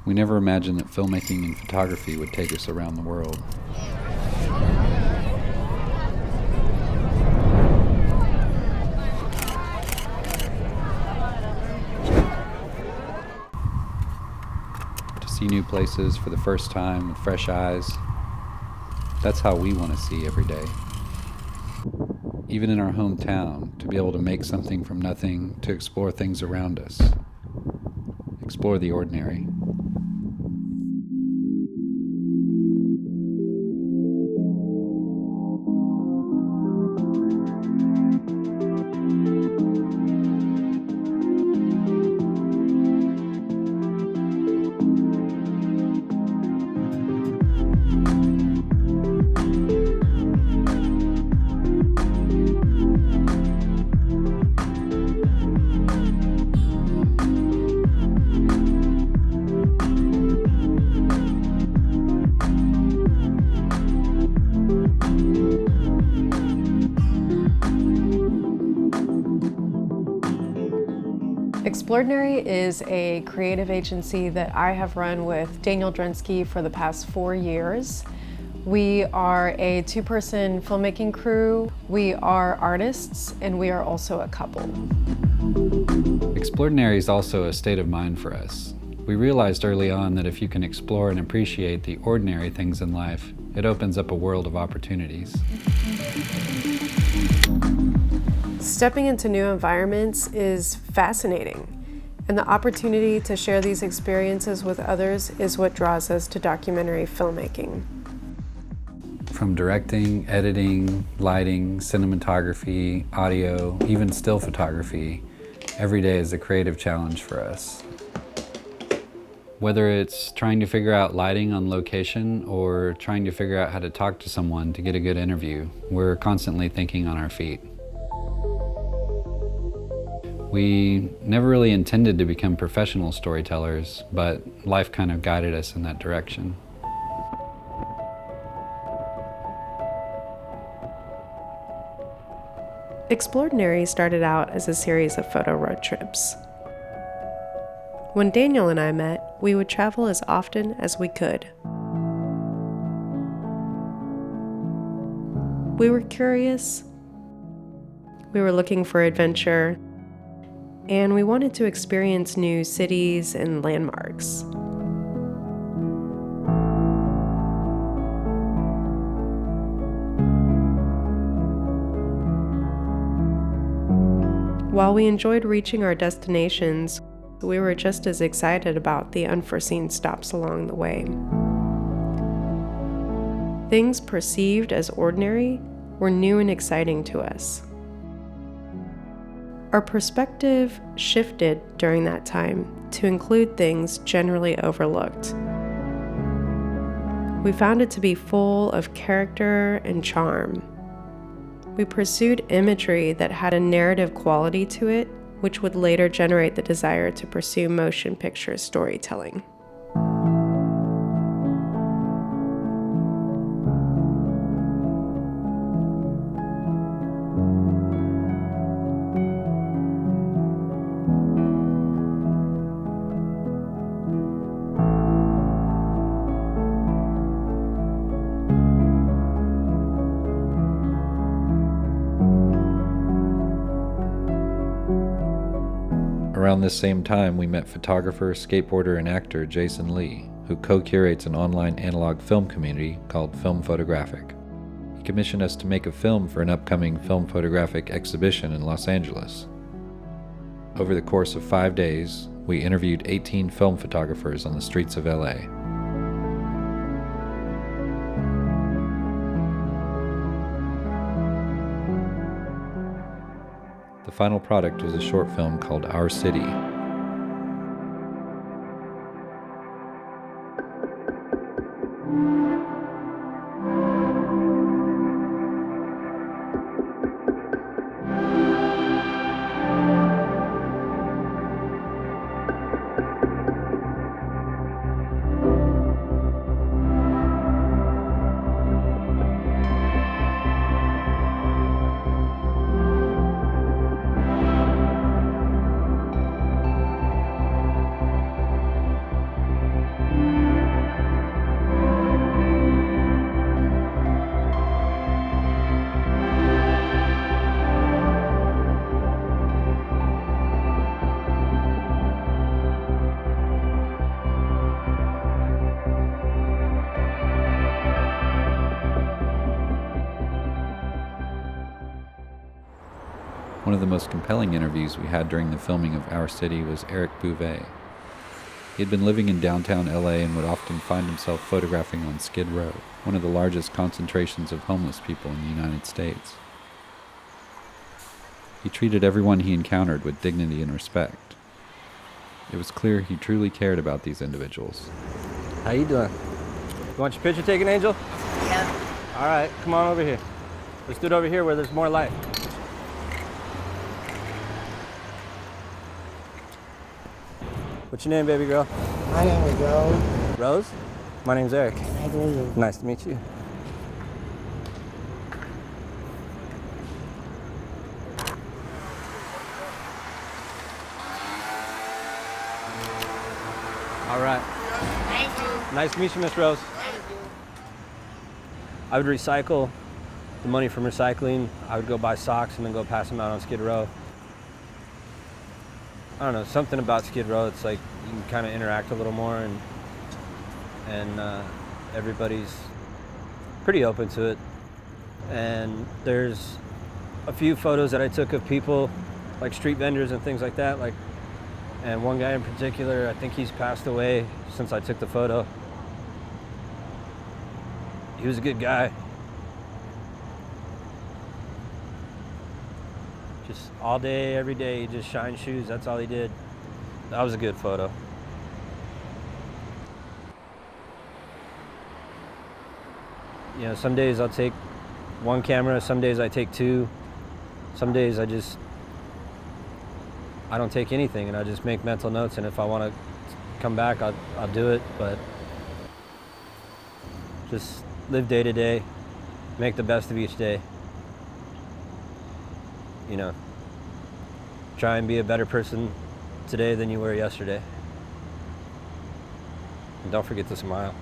We never imagined that filmmaking and photography would take us around the world. To see new places for the first time with fresh eyes, that's how we want to see every day. Even in our hometown, to be able to make something from nothing, to explore things around us. Explore the ordinary. Exploredinary is a creative agency that I have run with Daniel Drinsky for the past 4 years. We are a two-person filmmaking crew. We are artists, and we are also a couple. Exploredinary is also a state of mind for us. We realized early on that if you can explore and appreciate the ordinary things in life, it opens up a world of opportunities. Stepping into new environments is fascinating, and the opportunity to share these experiences with others is what draws us to documentary filmmaking. From directing, editing, lighting, cinematography, audio, even still photography, every day is a creative challenge for us. Whether it's trying to figure out lighting on location or trying to figure out how to talk to someone to get a good interview, we're constantly thinking on our feet. We never really intended to become professional storytellers, but life kind of guided us in that direction. Exploredinary started out as a series of photo road trips. When Daniel and I met, we would travel as often as we could. We were curious, we were looking for adventure, and we wanted to experience new cities and landmarks. While we enjoyed reaching our destinations, we were just as excited about the unforeseen stops along the way. Things perceived as ordinary were new and exciting to us. Our perspective shifted during that time to include things generally overlooked. We found it to be full of character and charm. We pursued imagery that had a narrative quality to it, which would later generate the desire to pursue motion picture storytelling. Around this same time, we met photographer, skateboarder, and actor Jason Lee, who co-curates an online analog film community called Film Photographic. He commissioned us to make a film for an upcoming film photographic exhibition in Los Angeles. Over the course of 5 days, we interviewed 18 film photographers on the streets of LA. The final product was a short film called Our City. of the most compelling interviews we had during the filming of Our City was Eric Bouvet. He had been living in downtown LA and would often find himself photographing on Skid Row, one of the largest concentrations of homeless people in the United States. He treated everyone he encountered with dignity and respect. It was clear he truly cared about these individuals. How you doing? You want your picture taken, Angel? Yeah. All right, come on over here. Let's do it over here where there's more light. What's your name, baby girl? My name is Rose. Rose? My name's Eric. Nice to meet you. Nice to meet you. All right. Thank you. Nice to meet you, Miss Rose. Thank you. I would recycle the money from recycling. I would go buy socks and then go pass them out on Skid Row. I don't know, something about Skid Row, it's like you can kind of interact a little more and everybody's pretty open to it. And there's a few photos that I took of people, like street vendors and things like that, and one guy in particular, I think he's passed away since I took the photo. He was a good guy. Just all day, every day, he just shined shoes, that's all he did. That was a good photo. You know, some days I'll take one camera, some days I take two, some days I don't take anything and I just make mental notes, and if I want to come back, I'll do it, but just live day to day, make the best of each day. You know, try and be a better person today than you were yesterday. And don't forget to smile.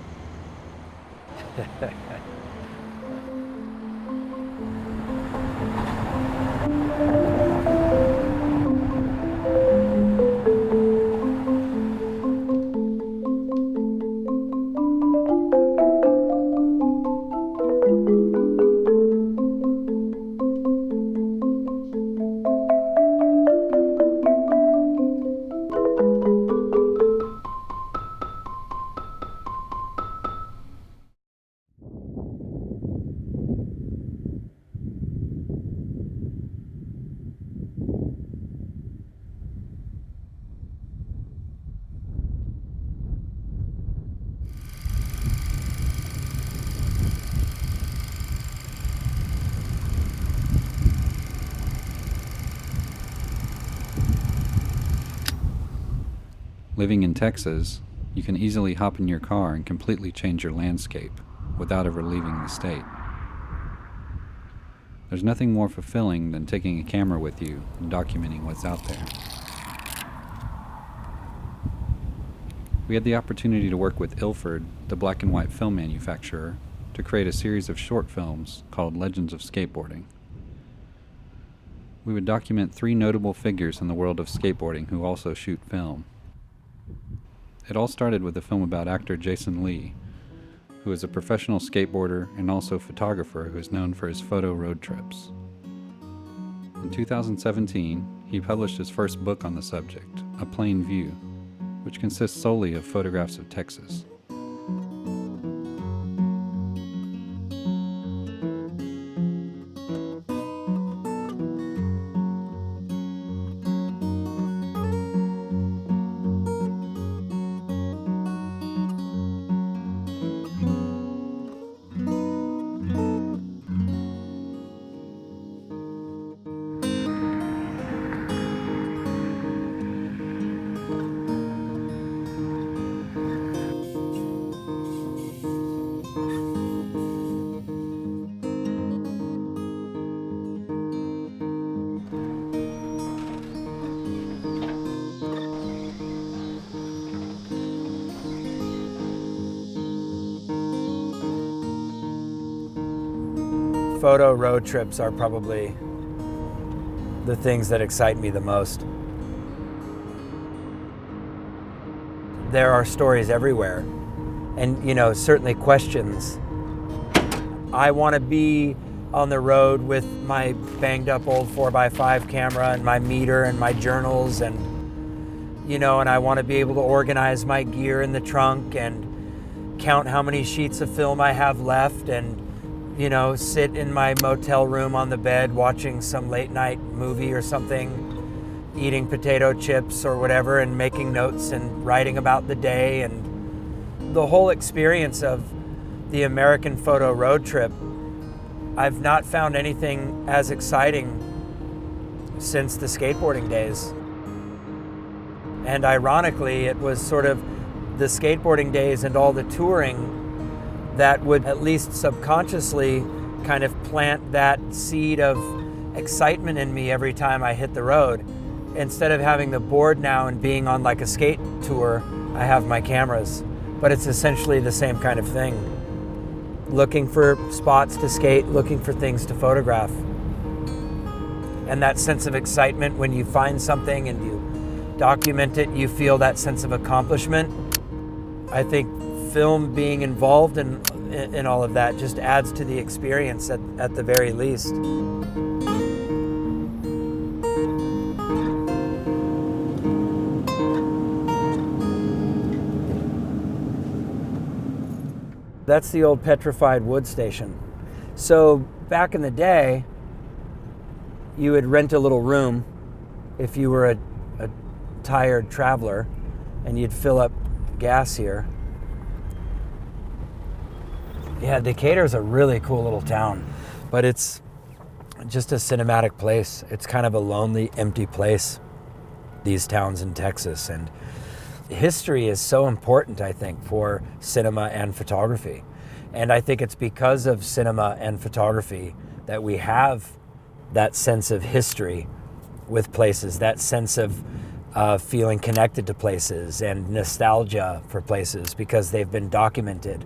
Living in Texas, you can easily hop in your car and completely change your landscape without ever leaving the state. There's nothing more fulfilling than taking a camera with you and documenting what's out there. We had the opportunity to work with Ilford, the black and white film manufacturer, to create a series of short films called Legends of Skateboarding. We would document 3 notable figures in the world of skateboarding who also shoot film. It all started with a film about actor Jason Lee, who is a professional skateboarder and also photographer who is known for his photo road trips. In 2017, he published his first book on the subject, A Plain View, which consists solely of photographs of Texas. Photo road trips are probably the things that excite me the most. There are stories everywhere, and certainly questions. I want to be on the road with my banged up old 4x5 camera and my meter and my journals, and and I want to be able to organize my gear in the trunk and count how many sheets of film I have left, and sit in my motel room on the bed watching some late night movie or something, eating potato chips or whatever, and making notes and writing about the day. And the whole experience of the American photo road trip, I've not found anything as exciting since the skateboarding days. And ironically, it was sort of the skateboarding days and all the touring that would at least subconsciously kind of plant that seed of excitement in me every time I hit the road. Instead of having the board now and being on like a skate tour, I have my cameras. But it's essentially the same kind of thing. Looking for spots to skate, looking for things to photograph. And that sense of excitement when you find something and you document it, you feel that sense of accomplishment. I think film being involved in all of that just adds to the experience at the very least. That's the old petrified wood station. So back in the day, you would rent a little room if you were a tired traveler, and you'd fill up gas here. Yeah, Decatur's a really cool little town, but it's just a cinematic place. It's kind of a lonely, empty place, these towns in Texas. And history is so important, I think, for cinema and photography. And I think it's because of cinema and photography that we have that sense of history with places, that sense of feeling connected to places and nostalgia for places, because they've been documented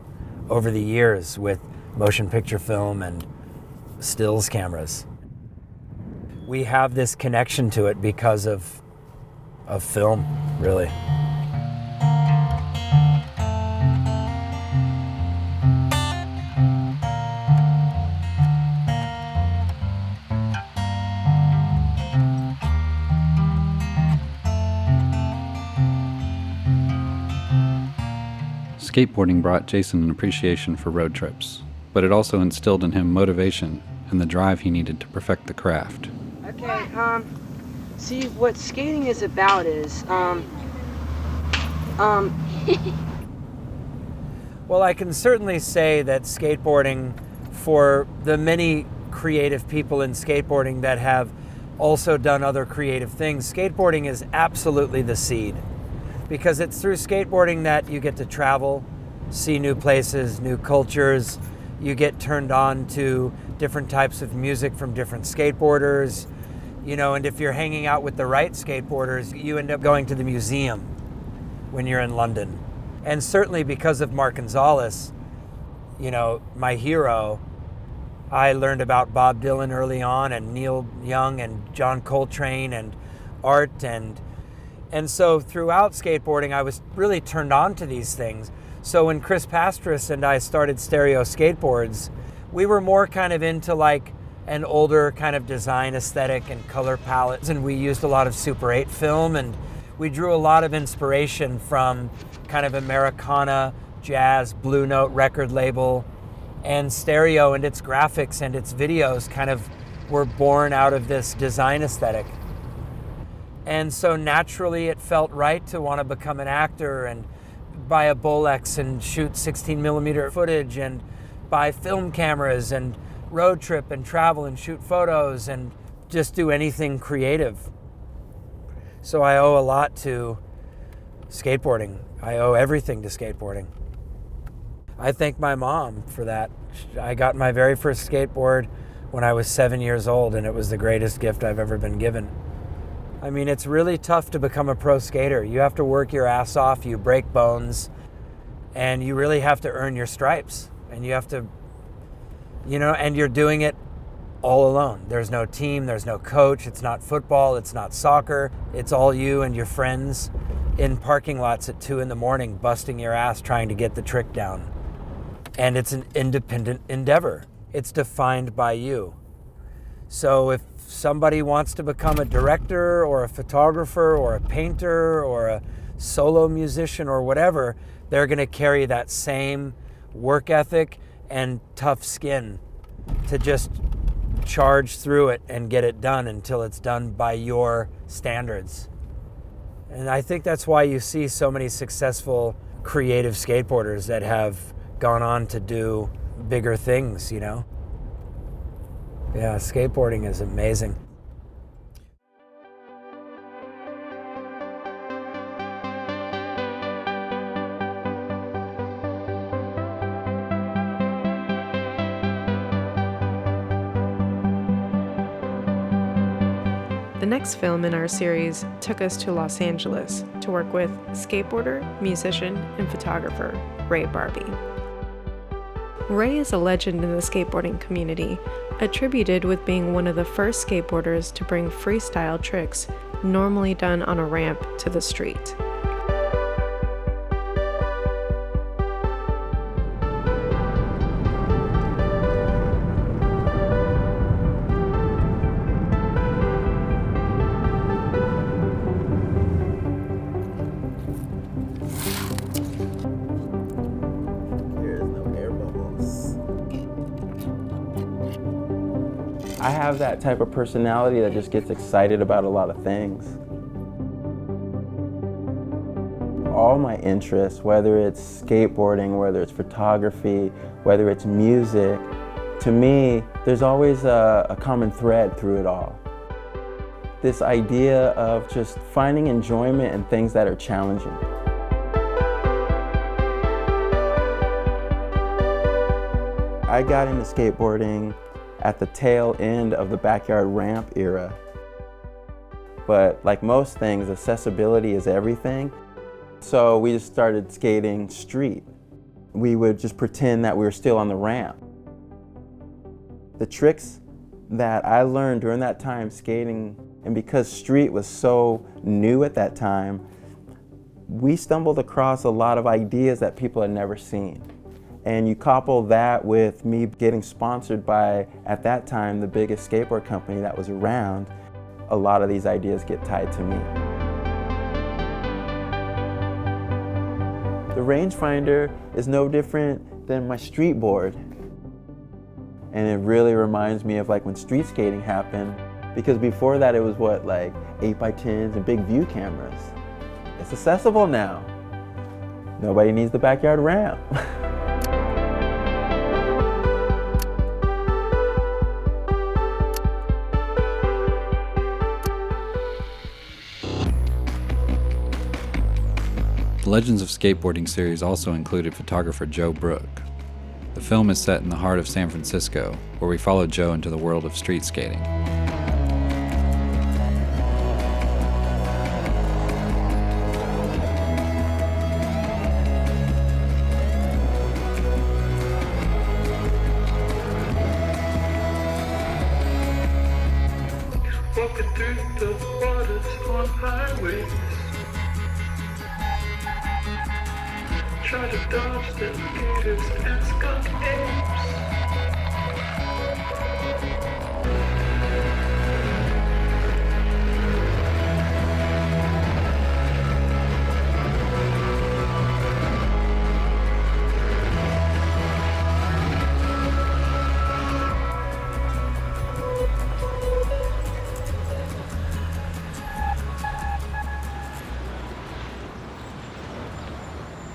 over the years with motion picture film and stills cameras. We have this connection to it because of film, really. Skateboarding brought Jason an appreciation for road trips, but it also instilled in him motivation and the drive he needed to perfect the craft. Okay, see, what skating is about is, Well, I can certainly say that skateboarding, for the many creative people in skateboarding that have also done other creative things, skateboarding is absolutely the seed. Because it's through skateboarding that you get to travel, see new places, new cultures. You get turned on to different types of music from different skateboarders. And if you're hanging out with the right skateboarders, you end up going to the museum when you're in London. And certainly because of Mark Gonzalez, my hero, I learned about Bob Dylan early on, and Neil Young and John Coltrane and art. And so throughout skateboarding, I was really turned on to these things. So when Chris Pastris and I started Stereo Skateboards, we were more kind of into like an older kind of design aesthetic and color palettes. And we used a lot of Super 8 film, and we drew a lot of inspiration from kind of Americana, jazz, Blue Note record label, and Stereo and its graphics and its videos kind of were born out of this design aesthetic. And so naturally it felt right to want to become an actor and buy a Bolex and shoot 16 millimeter footage and buy film cameras and road trip and travel and shoot photos and just do anything creative. So I owe a lot to skateboarding. I owe everything to skateboarding. I thank my mom for that. I got my very first skateboard when I was 7 years old, and it was the greatest gift I've ever been given. I mean, it's really tough to become a pro skater. You have to work your ass off, you break bones, and you really have to earn your stripes. And you have to, and you're doing it all alone. There's no team, there's no coach, it's not football, it's not soccer. It's all you and your friends in parking lots at 2 a.m, busting your ass trying to get the trick down. And it's an independent endeavor. it's defined by you. So if somebody wants to become a director or a photographer or a painter or a solo musician or whatever, they're going to carry that same work ethic and tough skin to just charge through it and get it done until it's done by your standards. And I think that's why you see so many successful creative skateboarders that have gone on to do bigger things, you know? Yeah, skateboarding is amazing. The next film in our series took us to Los Angeles to work with skateboarder, musician, and photographer Ray Barbie. Ray is a legend in the skateboarding community, attributed with being one of the first skateboarders to bring freestyle tricks normally done on a ramp to the street. I have that type of personality that just gets excited about a lot of things. All my interests, whether it's skateboarding, whether it's photography, whether it's music, to me, there's always a common thread through it all. This idea of just finding enjoyment in things that are challenging. I got into skateboarding at the tail end of the backyard ramp era. But like most things, accessibility is everything. So we just started skating street. We would just pretend that we were still on the ramp. The tricks that I learned during that time skating, and because street was so new at that time, we stumbled across a lot of ideas that people had never seen. And you couple that with me getting sponsored by, at that time, the biggest skateboard company that was around, a lot of these ideas get tied to me. The rangefinder is no different than my street board. And it really reminds me of like when street skating happened, because before that it was what, like 8x10s and big view cameras. It's accessible now. Nobody needs the backyard ramp. The Legends of Skateboarding series also included photographer Joe Brook. The film is set in the heart of San Francisco, where we follow Joe into the world of street skating. Walking through the waters on highways, try to dodge the gators and skunk apes.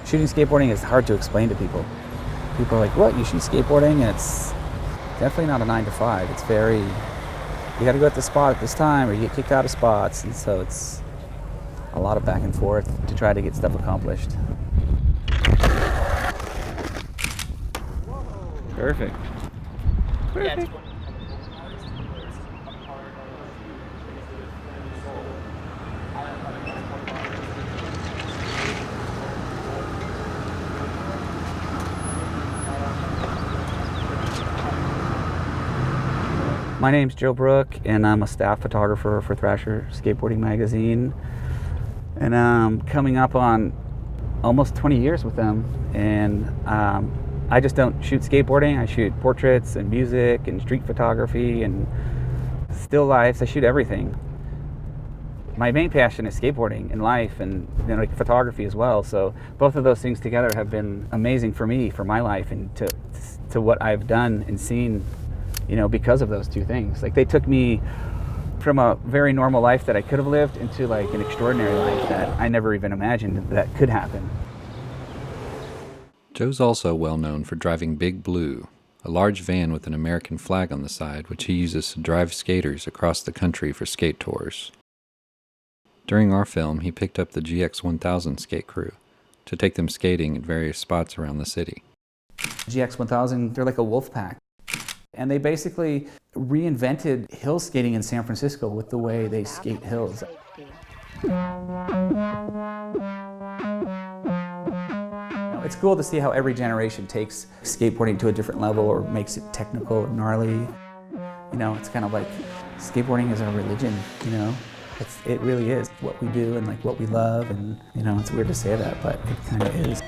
Shooting skateboarding is hard to explain to people. People are like, what, you shoot skateboarding? And it's definitely not a 9 to 5. It's very, you gotta go at this spot at this time or you get kicked out of spots. And so it's a lot of back and forth to try to get stuff accomplished. Perfect. Perfect. My name's Joe Brook, and I'm a staff photographer for Thrasher Skateboarding Magazine. And I'm coming up on almost 20 years with them. And I just don't shoot skateboarding. I shoot portraits and music and street photography and still lifes. I shoot everything. My main passion is skateboarding in life, and like photography as well. So both of those things together have been amazing for me, for my life, and to what I've done and seen, because of those two things. Like, they took me from a very normal life that I could have lived into like an extraordinary life that I never even imagined that could happen. Joe's also well known for driving Big Blue, a large van with an American flag on the side which he uses to drive skaters across the country for skate tours. During our film, he picked up the GX1000 skate crew to take them skating at various spots around the city. GX1000, they're like a wolf pack. And they basically reinvented hill skating in San Francisco with the way they skate hills. It's cool to see how every generation takes skateboarding to a different level or makes it technical or gnarly. It's kind of like skateboarding is our religion, It really is what we do and like what we love, and it's weird to say that, but it kind of is.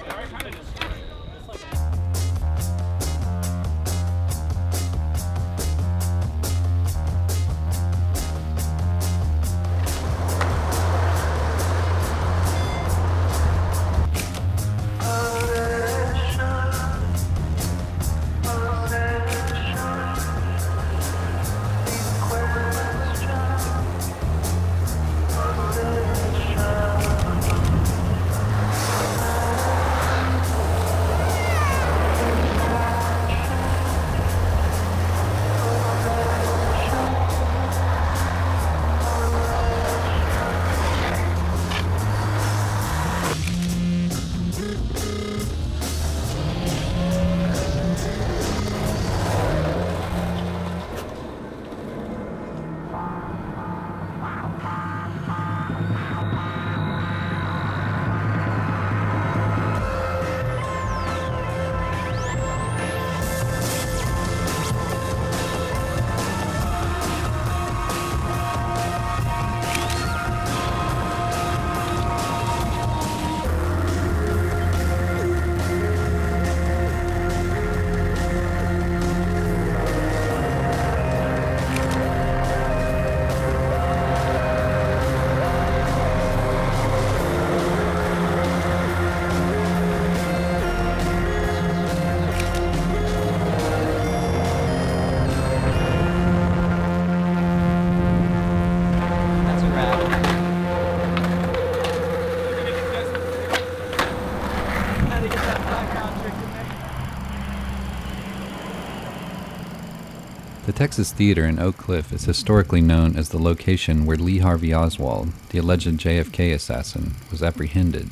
The Texas Theater in Oak Cliff is historically known as the location where Lee Harvey Oswald, the alleged JFK assassin, was apprehended,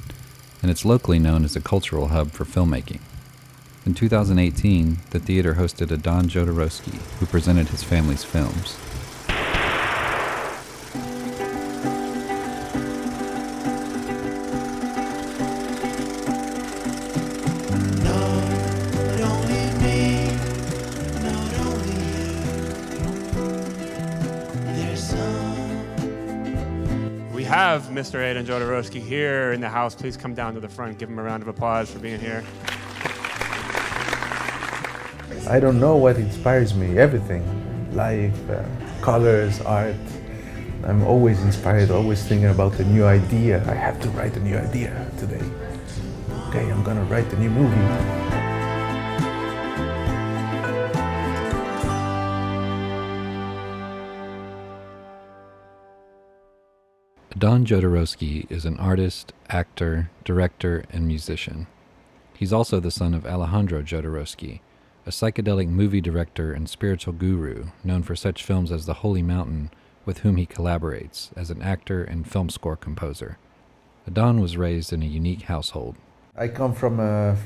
and it's locally known as a cultural hub for filmmaking. In 2018, the theater hosted a Don Jodorowsky, who presented his family's films. We have Mr. Aidan Jodorowsky here in the house. Please come down to the front. Give him a round of applause for being here. I don't know what inspires me. Everything. Life, colors, art. I'm always inspired, always thinking about a new idea. I have to write a new idea today. Okay, I'm gonna write a new movie. Don Jodorowsky is an artist, actor, director, and musician. He's also the son of Alejandro Jodorowsky, a psychedelic movie director and spiritual guru known for such films as The Holy Mountain, with whom he collaborates as an actor and film score composer. Don was raised in a unique household. I come from a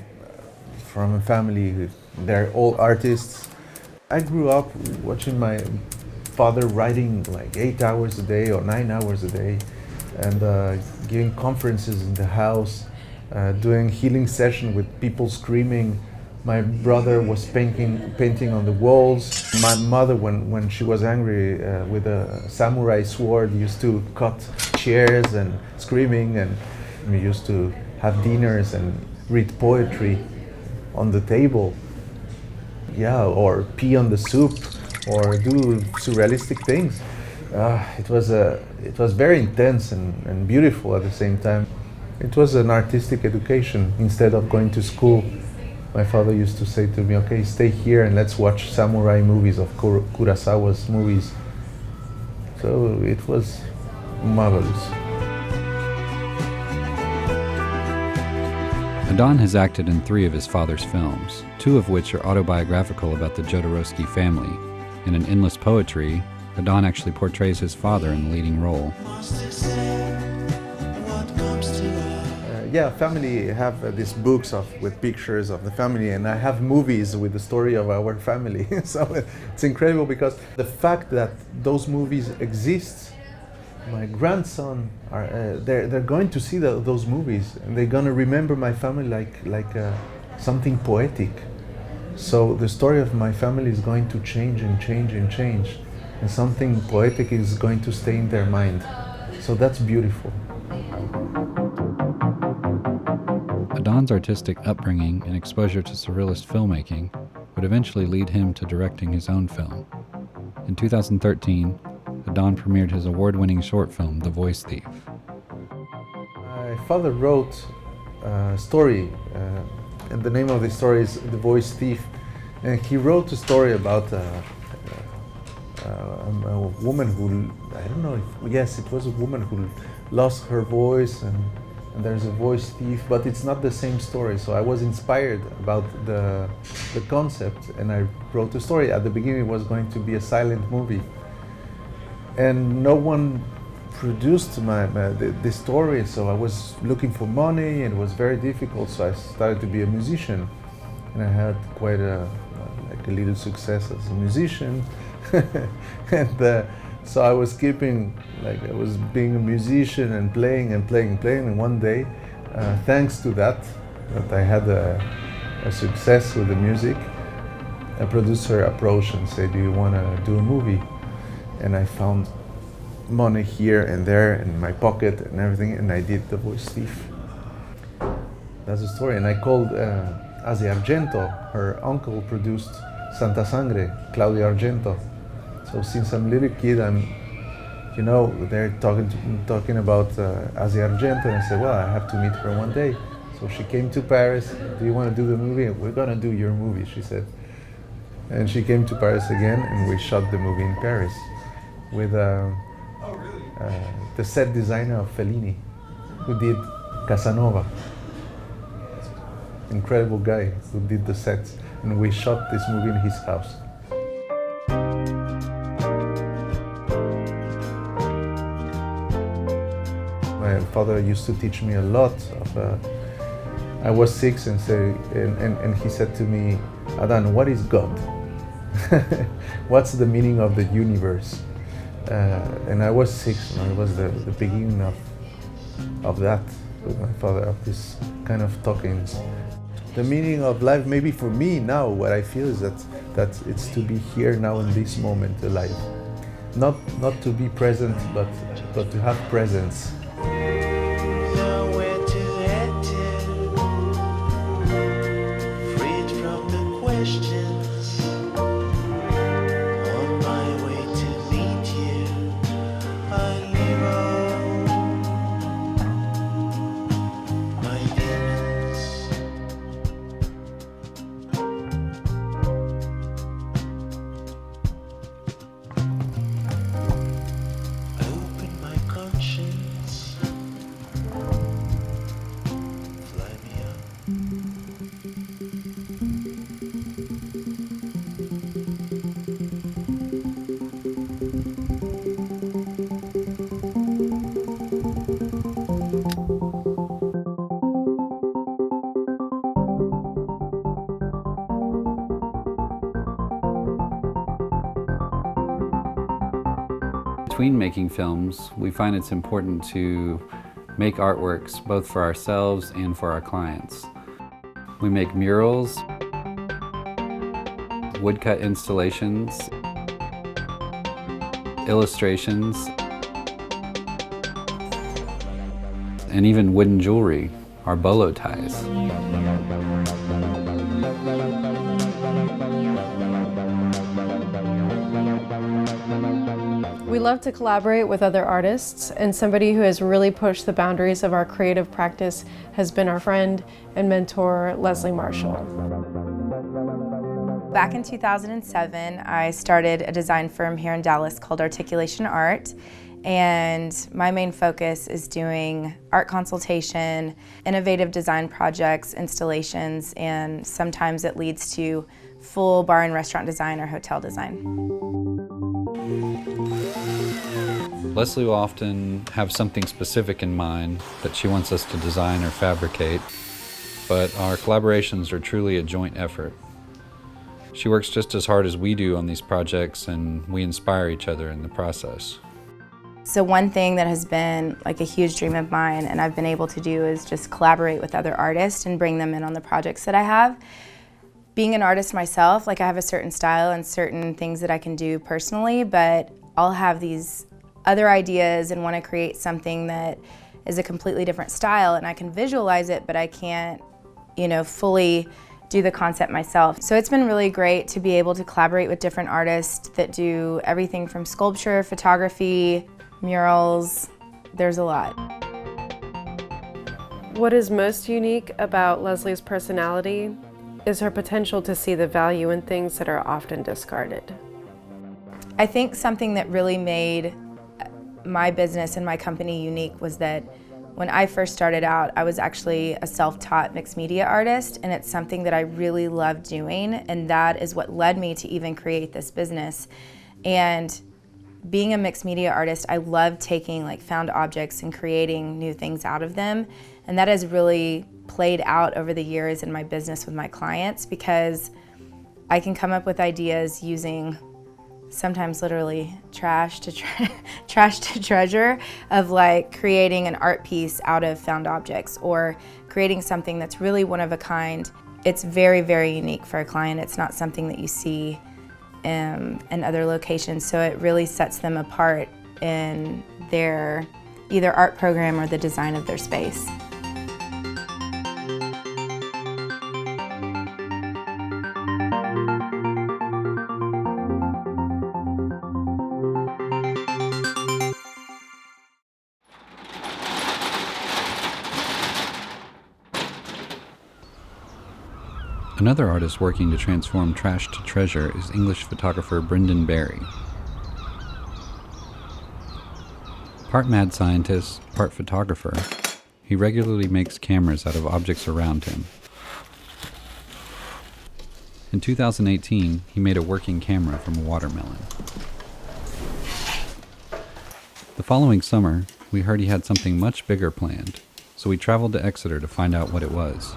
family, they're all artists. I grew up watching my father writing like 8 hours a day or 9 hours a day, and giving conferences in the house, doing healing session with people screaming. My brother was painting on the walls. My mother, when she was angry with a samurai sword, used to cut chairs and screaming, and we used to have dinners and read poetry. on the table. Yeah, or pee on the soup, or do surrealistic things. It was very intense and beautiful at the same time. It was an artistic education. Instead of going to school, my father used to say to me, okay, stay here and let's watch samurai movies of Kurosawa's movies. So it was marvelous. Adon has acted in 3 of his father's films, 2 of which are autobiographical about the Jodorowsky family. In An Endless Poetry, Adon actually portrays his father in the leading role. Yeah, family have these books with pictures of the family, and I have movies with the story of our family. So it's incredible because the fact that those movies exist, my grandson they're going to see those movies, and they're gonna remember my family like something poetic. So the story of my family is going to change and change and change, and something poetic is going to stay in their mind. So that's beautiful. Adon's artistic upbringing and exposure to surrealist filmmaking would eventually lead him to directing his own film. In 2013, Adon premiered his award-winning short film, The Voice Thief. My father wrote a story, and the name of the story is The Voice Thief. And he wrote a story about a woman who, I don't know, yes, it was a woman who lost her voice, and there's a voice thief, but it's not the same story. So I was inspired about the concept, and I wrote a story. At the beginning, it was going to be a silent movie, and no one produced this story. So I was looking for money, and it was very difficult. So I started to be a musician, and I had quite a little success as a musician, and. So I was keeping, I was being a musician and playing, and one day, thanks to that I had a success with the music, a producer approached and said, do you want to do a movie? And I found money here and there in my pocket and everything, and I did The Voice Thief. That's the story. And I called Asia Argento. Her uncle produced Santa Sangre, Claudio Argento. So since I'm a little kid, they're talking about Asia Argento, and I said, well, I have to meet her one day. So she came to Paris. Do you want to do the movie? We're going to do your movie, she said. And she came to Paris again, and we shot the movie in Paris with the set designer of Fellini, who did Casanova. Incredible guy who did the sets. And we shot this movie in his house. My father used to teach me a lot of. I was 6 and he said to me, Adán, what is God? What's the meaning of the universe? And I was 6, and it was the beginning of that with my father, of this kind of talkings. The meaning of life, maybe for me now, what I feel is that it's to be here now in this moment alive. Not to be present, but to have presence. Between making films, we find it's important to make artworks both for ourselves and for our clients. We make murals, woodcut installations, illustrations, and even wooden jewelry, our bolo ties. We love to collaborate with other artists, and somebody who has really pushed the boundaries of our creative practice has been our friend and mentor, Leslie Marshall. Back in 2007, I started a design firm here in Dallas called Articulation Art, and my main focus is doing art consultation, innovative design projects, installations, and sometimes it leads to full bar and restaurant design or hotel design. Leslie will often have something specific in mind that she wants us to design or fabricate, but our collaborations are truly a joint effort. She works just as hard as we do on these projects, and we inspire each other in the process. So one thing that has been like a huge dream of mine and I've been able to do is just collaborate with other artists and bring them in on the projects that I have. Being an artist myself, like I have a certain style and certain things that I can do personally, but I'll have these other ideas and want to create something that is a completely different style, and I can visualize it, but I can't, fully do the concept myself. So it's been really great to be able to collaborate with different artists that do everything from sculpture, photography, murals. There's a lot. What is most unique about Leslie's personality is her potential to see the value in things that are often discarded. I think something that really made my business and my company unique was that when I first started out, I was actually a self-taught mixed media artist, and it's something that I really loved doing, and that is what led me to even create this business. And being a mixed media artist, I love taking like found objects and creating new things out of them, and that has really played out over the years in my business with my clients, because I can come up with ideas using sometimes literally trash to treasure of like creating an art piece out of found objects or creating something that's really one of a kind. It's very, very unique for a client. It's not something that you see in other locations, so it really sets them apart in their either art program or the design of their space. Another artist working to transform trash to treasure is English photographer Brendan Barry. Part mad scientist, part photographer, he regularly makes cameras out of objects around him. In 2018, he made a working camera from a watermelon. The following summer, we heard he had something much bigger planned, so we traveled to Exeter to find out what it was.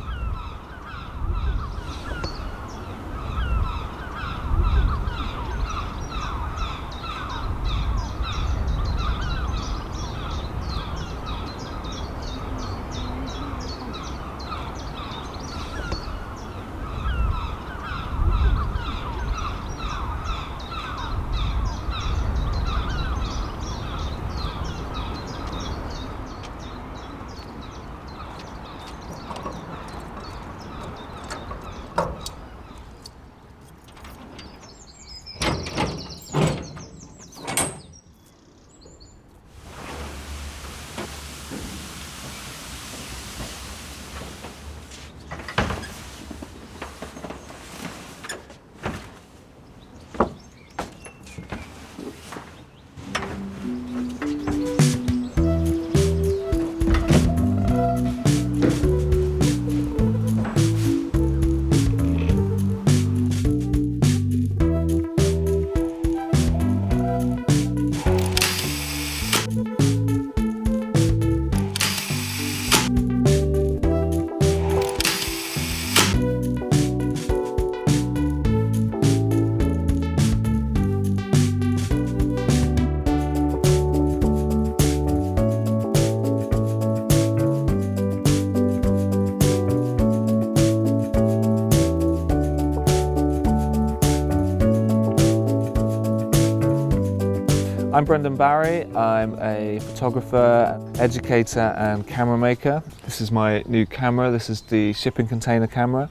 I'm Brendan Barry. I'm a photographer, educator and camera maker. This is my new camera. This is the shipping container camera.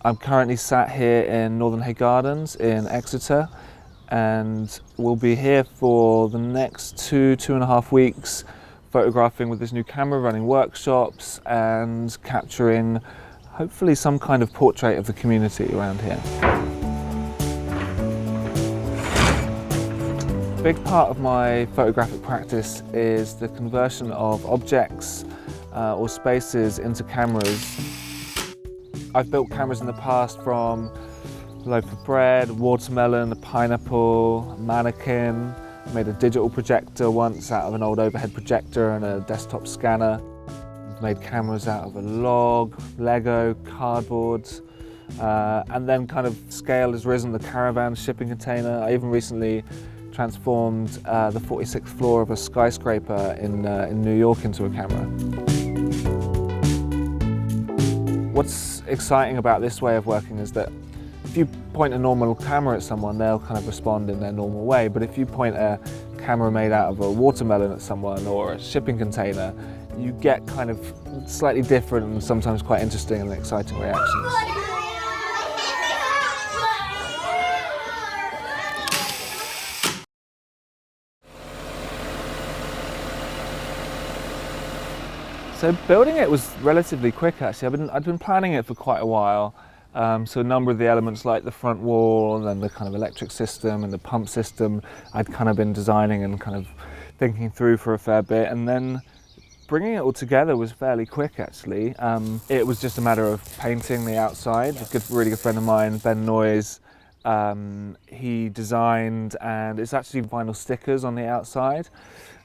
I'm currently sat here in Northern Hay Gardens in Exeter, and we'll be here for the next 2.5 weeks, photographing with this new camera, running workshops and capturing hopefully some kind of portrait of the community around here. A big part of my photographic practice is the conversion of objects or spaces into cameras. I've built cameras in the past from a loaf of bread, watermelon, a pineapple, a mannequin. I made a digital projector once out of an old overhead projector and a desktop scanner. I've made cameras out of a log, Lego, cardboard, and then kind of scale has risen, the caravan shipping container. I even recently transformed the 46th floor of a skyscraper in New York into a camera. What's exciting about this way of working is that if you point a normal camera at someone, they'll kind of respond in their normal way. But if you point a camera made out of a watermelon at someone or a shipping container, you get kind of slightly different and sometimes quite interesting and exciting reactions. So building it was relatively quick actually. I'd been planning it for quite a while. So a number of the elements like the front wall and the kind of electric system and the pump system I'd kind of been designing and kind of thinking through for a fair bit, and then bringing it all together was fairly quick actually. It was just a matter of painting the outside. A really good friend of mine, Ben Noyes, he designed, and it's actually vinyl stickers on the outside.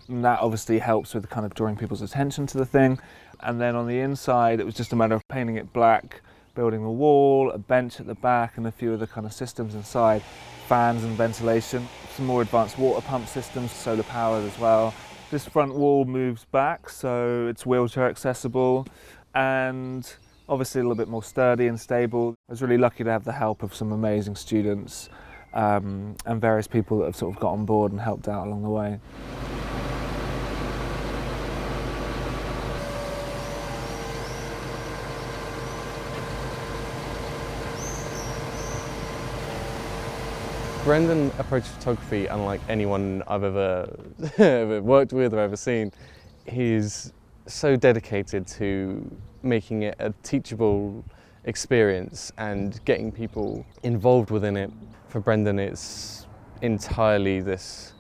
And that obviously helps with kind of drawing people's attention to the thing. And then on the inside, it was just a matter of painting it black, building the wall, a bench at the back, and a few of the kind of systems inside, fans and ventilation, some more advanced water pump systems, solar powered as well. This front wall moves back, so it's wheelchair accessible, and obviously a little bit more sturdy and stable. I was really lucky to have the help of some amazing students and various people that have sort of got on board and helped out along the way. Brendan approaches photography unlike anyone I've ever worked with or ever seen. He's so dedicated to making it a teachable experience and getting people involved within it. For Brendan, it's entirely this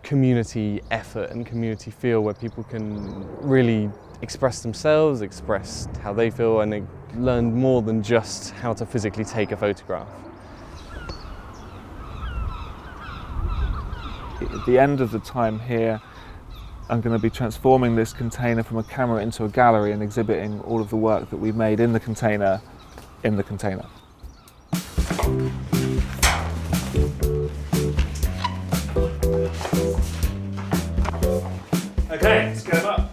community effort and community feel where people can really express themselves, express how they feel, and learn more than just how to physically take a photograph. At the end of the time here, I'm going to be transforming this container from a camera into a gallery and exhibiting all of the work that we've made in the container in the container. Okay, let's get them up.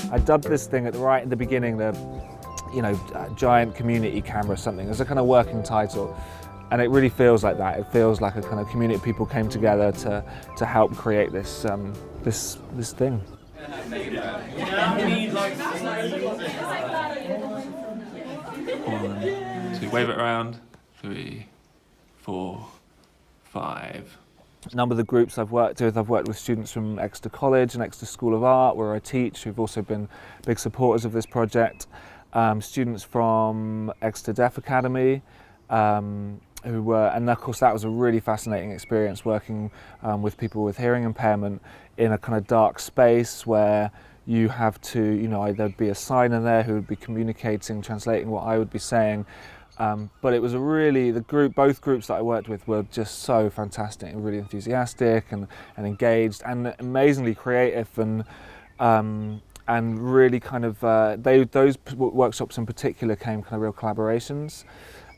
I dubbed this thing right at the beginning the, giant community camera or something. It's a kind of working title, and it really feels like that. It feels like a kind of community of people came together to help create this this thing. One, two, wave it around. 3, 4, 5. A number of the groups I've worked with students from Exeter College and Exeter School of Art, where I teach, who've also been big supporters of this project. Students from Exeter Deaf Academy, who were, and of course that was a really fascinating experience working with people with hearing impairment in a kind of dark space where you have to, there'd be a signer there who would be communicating, translating what I would be saying, But it was both groups that I worked with were just so fantastic and really enthusiastic and engaged and amazingly creative and really kind of, those workshops in particular came kind of real collaborations.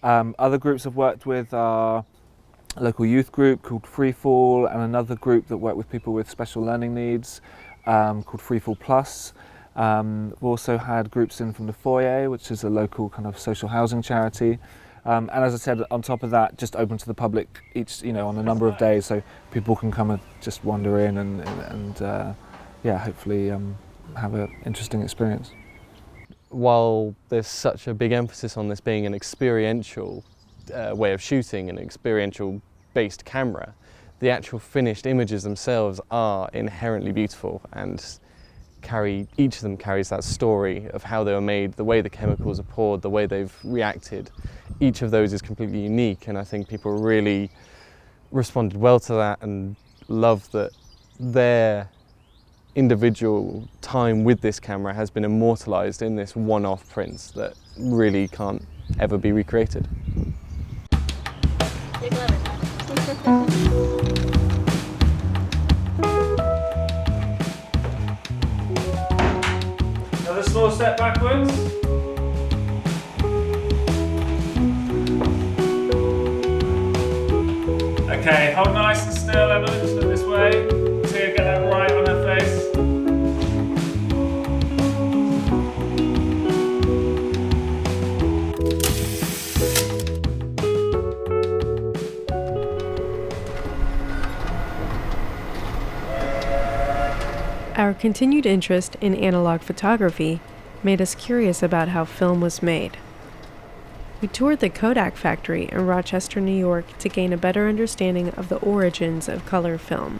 Other groups I've worked with are a local youth group called Freefall and another group that work with people with special learning needs called Freefall Plus. We've also had groups in from the Foyer, which is a local kind of social housing charity. And as I said, on top of that, just open to the public on a number of days, so people can come and just wander in and hopefully have an interesting experience. While there's such a big emphasis on this being an experiential way of shooting, an experiential based camera, the actual finished images themselves are inherently beautiful and each of them carries that story of how they were made, the way the chemicals are poured, the way they've reacted. Each of those is completely unique, and I think people really responded well to that and loved that their individual time with this camera has been immortalised in this one-off prints that really can't ever be recreated. Another small step backwards. Okay, hold nice and still, Emma, just look this way. So you get that right on her face. Our continued interest in analog photography made us curious about how film was made. We toured the Kodak factory in Rochester, New York to gain a better understanding of the origins of color film.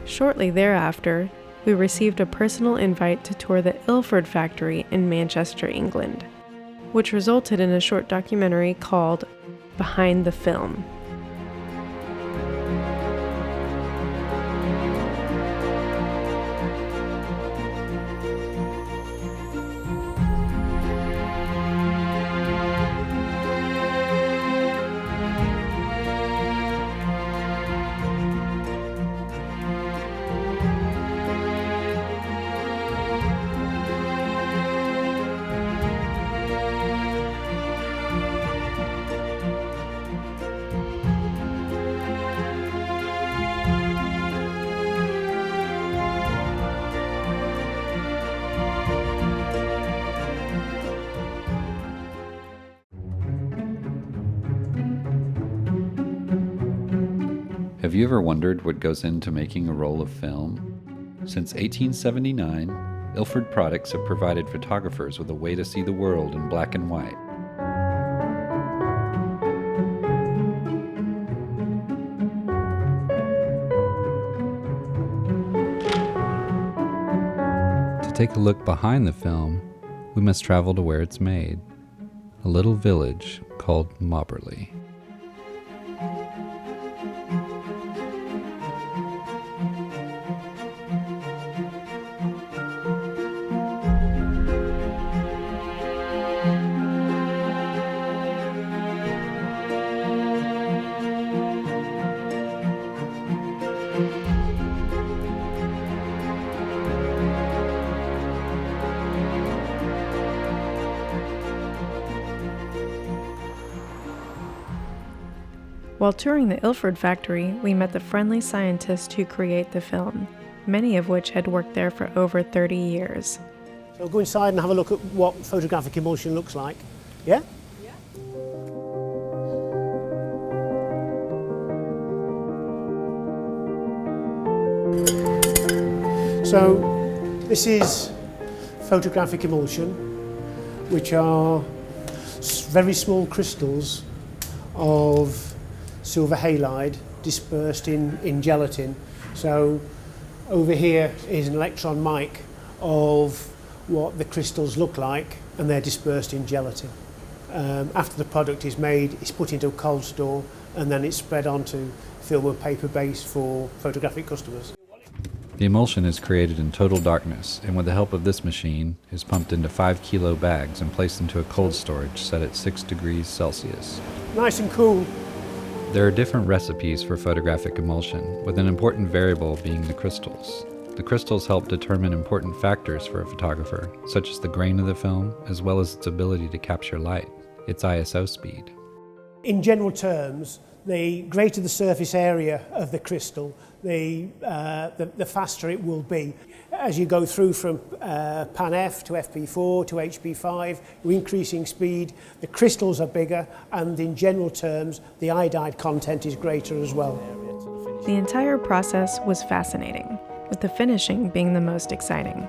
Shortly thereafter, we received a personal invite to tour the Ilford factory in Manchester, England, which resulted in a short documentary called Behind the Film. Have you ever wondered what goes into making a roll of film? Since 1879, Ilford products have provided photographers with a way to see the world in black and white. To take a look behind the film, we must travel to where it's made, a little village called Mobberley. While touring the Ilford factory, we met the friendly scientists who create the film, many of which had worked there for over 30 years. So we'll go inside and have a look at what photographic emulsion looks like. Yeah? Yeah. So this is photographic emulsion, which are very small crystals of silver halide dispersed in gelatin. So over here is an electron mic of what the crystals look like, and they're dispersed in gelatin. After the product is made, it's put into a cold store, and then it's spread onto film and paper base for photographic customers. The emulsion is created in total darkness, and with the help of this machine, is pumped into 5-kilo bags and placed into a cold storage set at 6 degrees Celsius. Nice and cool. There are different recipes for photographic emulsion, with an important variable being the crystals. The crystals help determine important factors for a photographer, such as the grain of the film, as well as its ability to capture light, its ISO speed. In general terms, the greater the surface area of the crystal, the faster it will be. As you go through from Pan F to FP4 to HP5, you're increasing speed, the crystals are bigger, and in general terms, the iodide content is greater as well. The entire process was fascinating, with the finishing being the most exciting.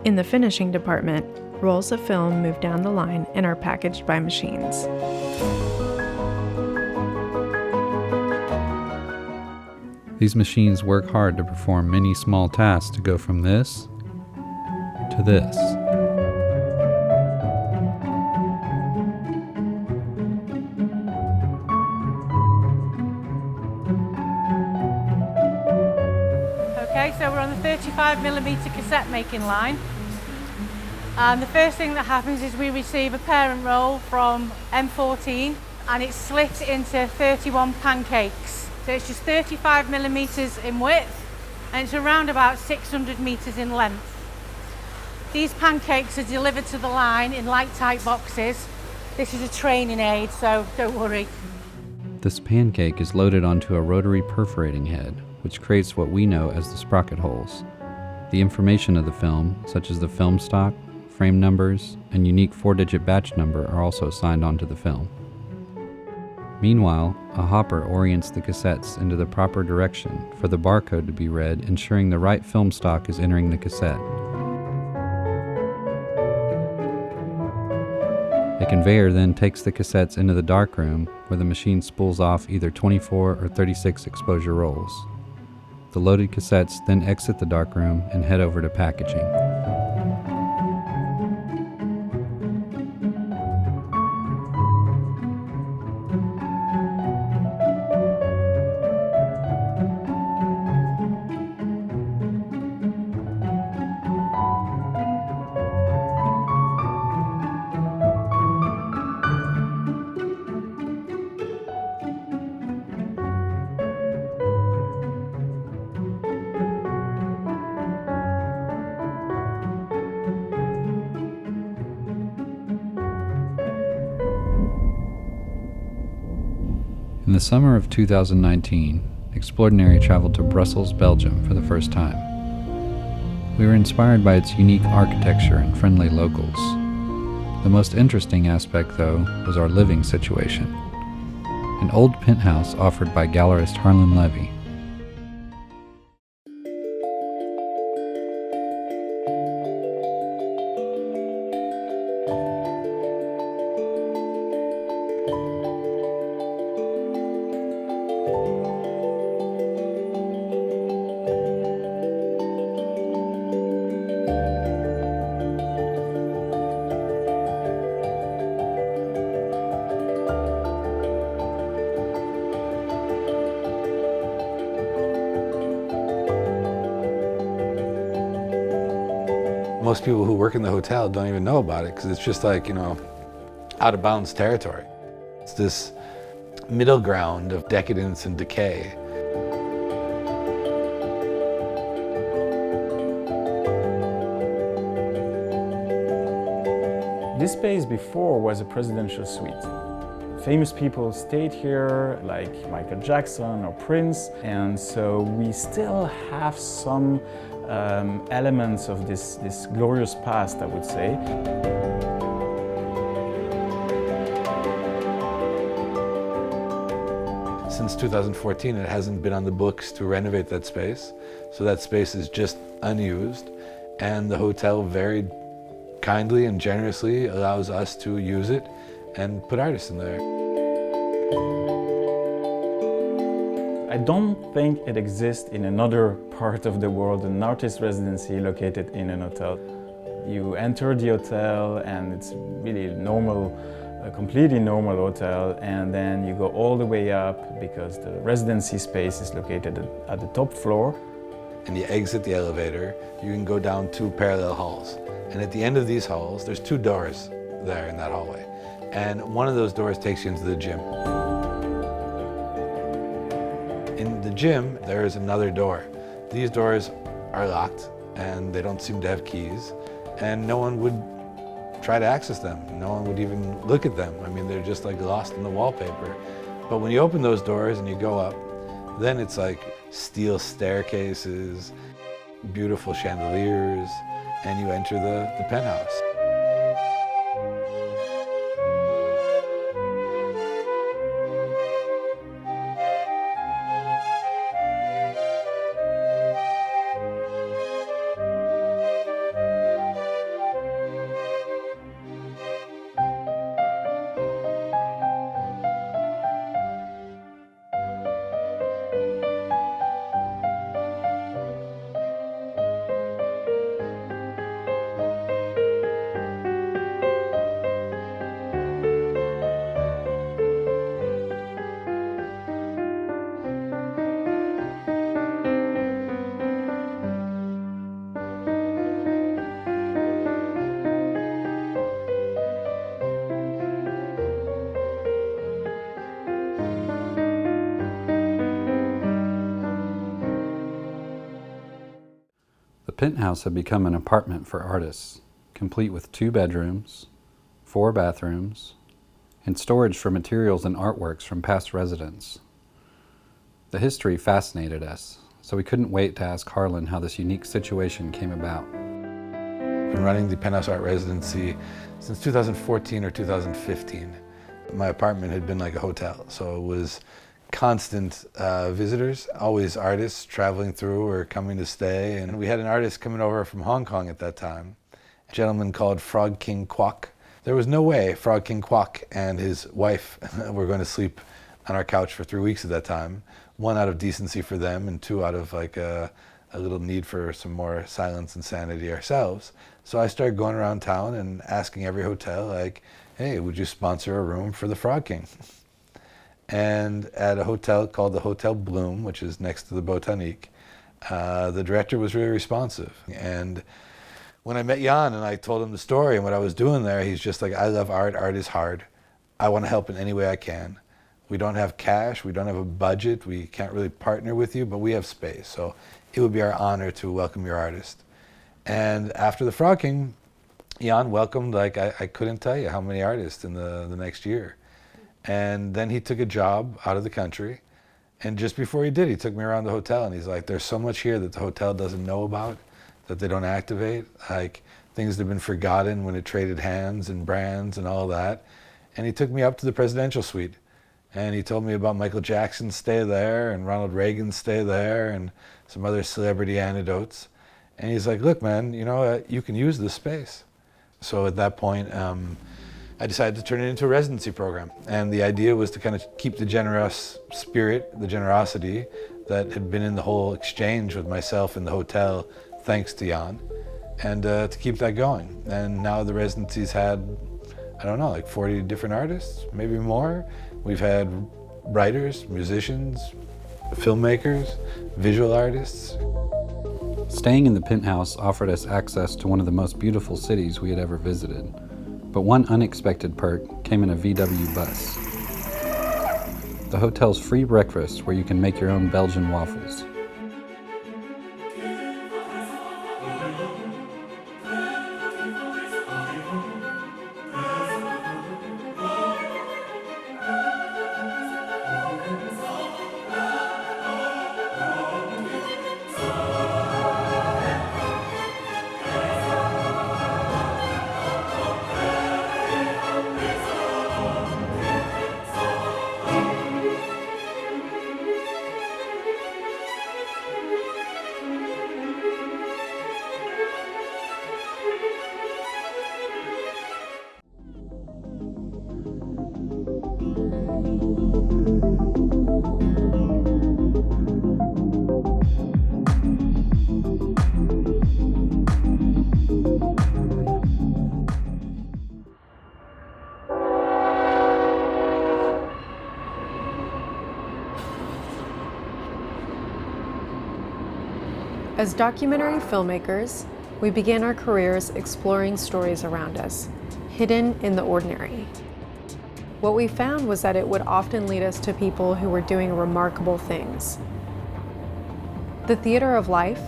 In the finishing department, rolls of film move down the line and are packaged by machines. These machines work hard to perform many small tasks to go from this to this. Okay, so we're on the 35mm cassette making line. And the first thing that happens is we receive a parent roll from M14 and it's slit into 31 pancakes. So it's just 35mm in width and it's around about 600 meters in length. These pancakes are delivered to the line in light tight boxes. This is a training aid, so don't worry. This pancake is loaded onto a rotary perforating head, which creates what we know as the sprocket holes. The information of the film, such as the film stock, frame numbers, and unique 4-digit batch number are also signed onto the film. Meanwhile, a hopper orients the cassettes into the proper direction for the barcode to be read, ensuring the right film stock is entering the cassette. A conveyor then takes the cassettes into the darkroom where the machine spools off either 24 or 36 exposure rolls. The loaded cassettes then exit the darkroom and head over to packaging. In the summer of 2019, Exploredinary traveled to Brussels, Belgium for the first time. We were inspired by its unique architecture and friendly locals. The most interesting aspect, though, was our living situation. An old penthouse offered by gallerist Harlan Levy. Most people who work in the hotel don't even know about it because it's just like, out of bounds territory. It's this middle ground of decadence and decay. This space before was a presidential suite. Famous people stayed here, like Michael Jackson or Prince, and so we still have some elements of this glorious past, I would say. Since 2014, it hasn't been on the books to renovate that space, so that space is just unused, and the hotel very kindly and generously allows us to use it and put artists in there. I don't think it exists in another part of the world, an artist residency located in an hotel. You enter the hotel and it's really normal, a completely normal hotel, and then you go all the way up because the residency space is located at the top floor. and you exit the elevator, you can go down 2 parallel halls. And at the end of these halls, there's 2 doors there in that hallway. And one of those doors takes you into the gym. In the gym, there is another door. These doors are locked and they don't seem to have keys, and no one would try to access them. No one would even look at them. I mean, they're just like lost in the wallpaper. But when you open those doors and you go up, then it's like steel staircases, beautiful chandeliers, and you enter the penthouse. The penthouse had become an apartment for artists, complete with 2 bedrooms, 4 bathrooms, and storage for materials and artworks from past residents. The history fascinated us, so we couldn't wait to ask Harlan how this unique situation came about. I've been running the Penthouse Art Residency since 2014 or 2015. My apartment had been like a hotel, so it was constant visitors, always artists traveling through or coming to stay. And we had an artist coming over from Hong Kong at that time, a gentleman called Frog King Kwok. There was no way Frog King Kwok and his wife were going to sleep on our couch for 3 weeks at that time. 1 out of decency for them, and 2 out of like a little need for some more silence and sanity ourselves. So I started going around town and asking every hotel, like, hey, would you sponsor a room for the Frog King? And at a hotel called the Hotel Bloom, which is next to the Botanique, the director was really responsive. And when I met Jan and I told him the story and what I was doing there, he's just like, I love art, art is hard. I want to help in any way I can. We don't have cash, we don't have a budget, we can't really partner with you, but we have space. So it would be our honor to welcome your artist. And after the Frog King, Jan welcomed, like, I couldn't tell you how many artists in the next year. And then he took a job out of the country. And just before he did, he took me around the hotel and he's like, there's so much here that the hotel doesn't know about, that they don't activate, like things that have been forgotten when it traded hands and brands and all that. And he took me up to the presidential suite. And he told me about Michael Jackson's stay there and Ronald Reagan's stay there and some other celebrity anecdotes. And he's like, look, man, you know, you can use this space. So at that point, I decided to turn it into a residency program. And the idea was to kind of keep the generous spirit, the generosity that had been in the whole exchange with myself in the hotel, thanks to Jan, and to keep that going. And now the residency's had, I don't know, like 40 different artists, maybe more. We've had writers, musicians, filmmakers, visual artists. Staying in the penthouse offered us access to one of the most beautiful cities we had ever visited. But one unexpected perk came in a VW bus. The hotel's free breakfast where you can make your own Belgian waffles. As documentary filmmakers, we began our careers exploring stories around us, hidden in the ordinary. What we found was that it would often lead us to people who were doing remarkable things. The theater of life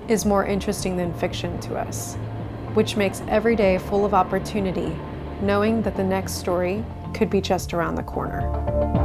is more interesting than fiction to us, which makes every day full of opportunity, knowing that the next story could be just around the corner.